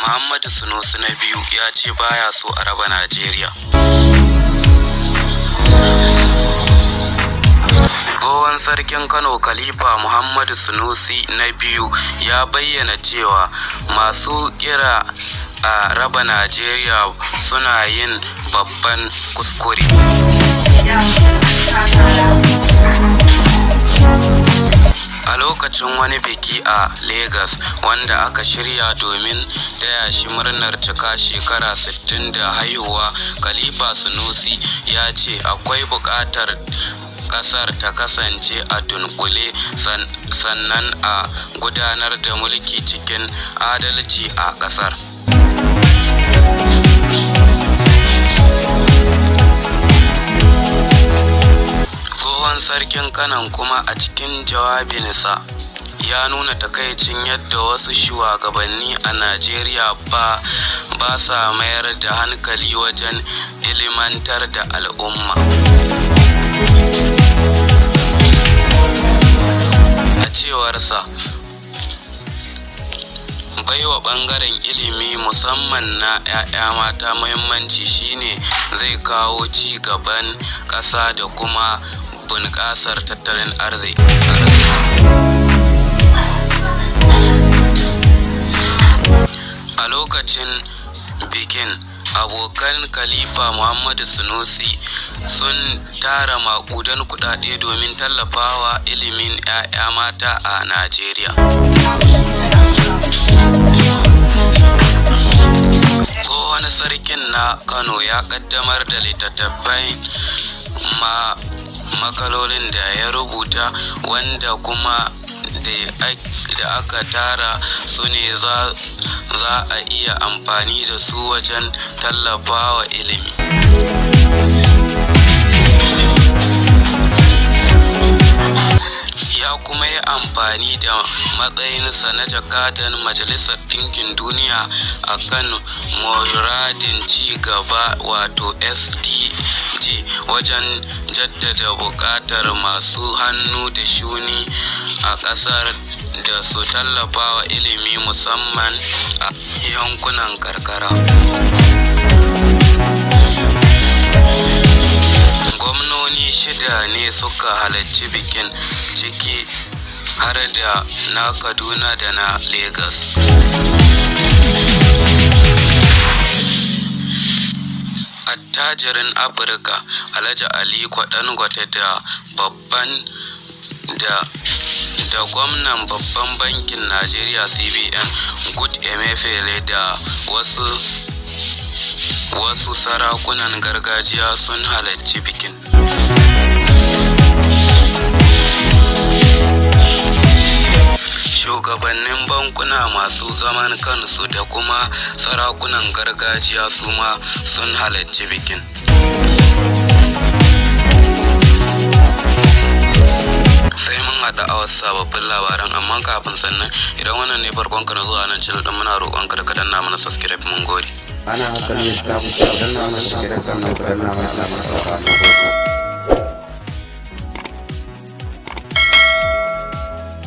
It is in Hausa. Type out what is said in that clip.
Muhammadu Sunusi na biyu ya ce baya so a raba Najeriya. Tsohon sarkin Kano Khalifa Muhammadu Sunusi na biyu ya bayyana cewa masu kira a raba Najeriya suna yin babban kuskure. A lokacin wani biki a Legas wanda aka shirya domin taya shi murnar cika shekara 60 da haihuwa, Khalifa Sunusi ya ce akwai buƙatar ƙasar ta kasance a dunkule sannan a gudanar da mulki cikin adalci a ƙasar. Tsohon sarkin Kano kuma a cikin jawabinsa ya nuna takaicin yadda wasu shugabanni a Najeriya ba sa mayar da hankali wajen ilimantar da al'umma. A cewarsa, baiwa ɓangaren ilimi musamman na 'ya'ya mata muhimmanci shine zai kawo ci gaban ƙasa da kuma bunƙasar tattalin arziki. A lokacin bikin, abokan Khalifa Muhammadu Sunusi sun tara maƙudan kuɗaɗe domin tallafawa ilimin 'ya'ya mata a Najeriya. Tsohon sarkin na Kano ya ƙaddamar da littattafai makalolin da ya rubuta, wanda kuma da aka tara su ne za a iya amfani da su wajen tallafawa ilimi. Ya kuma yi amfani da matsayinsa na jakadan Majalisar Ɗinkin Duniya a kan muradin ci gaba wato SDG wajen jaddada buƙatar masu hannu da shuni a ƙasar da su tallafawa ilimi musamman a yankunan karkara. Gwamnoni 6 ne suka halarci bikin, ciki har da na Kaduna da na Legas. Attajirin Afirka Alhaji Aliko Dangote da gwamnan babban bankin Najeriya CBN Good Emefiele da wasu sarakunan gargajiya sun halarci bikin. Shugabannin bankuna masu zaman kansu da kuma sarakunan gargajiya su ma sun halarci bikin. Sai mun haɗa a wasu sababbin labaran, amma kafin sannan, idan wannan ne farkon ka na zuwa nan channel din, muna roƙon ka da ka danna mana subscribe, mun gode. Ana hakan ne ta ku danna mana subscribe, sannan ku danna mana alamar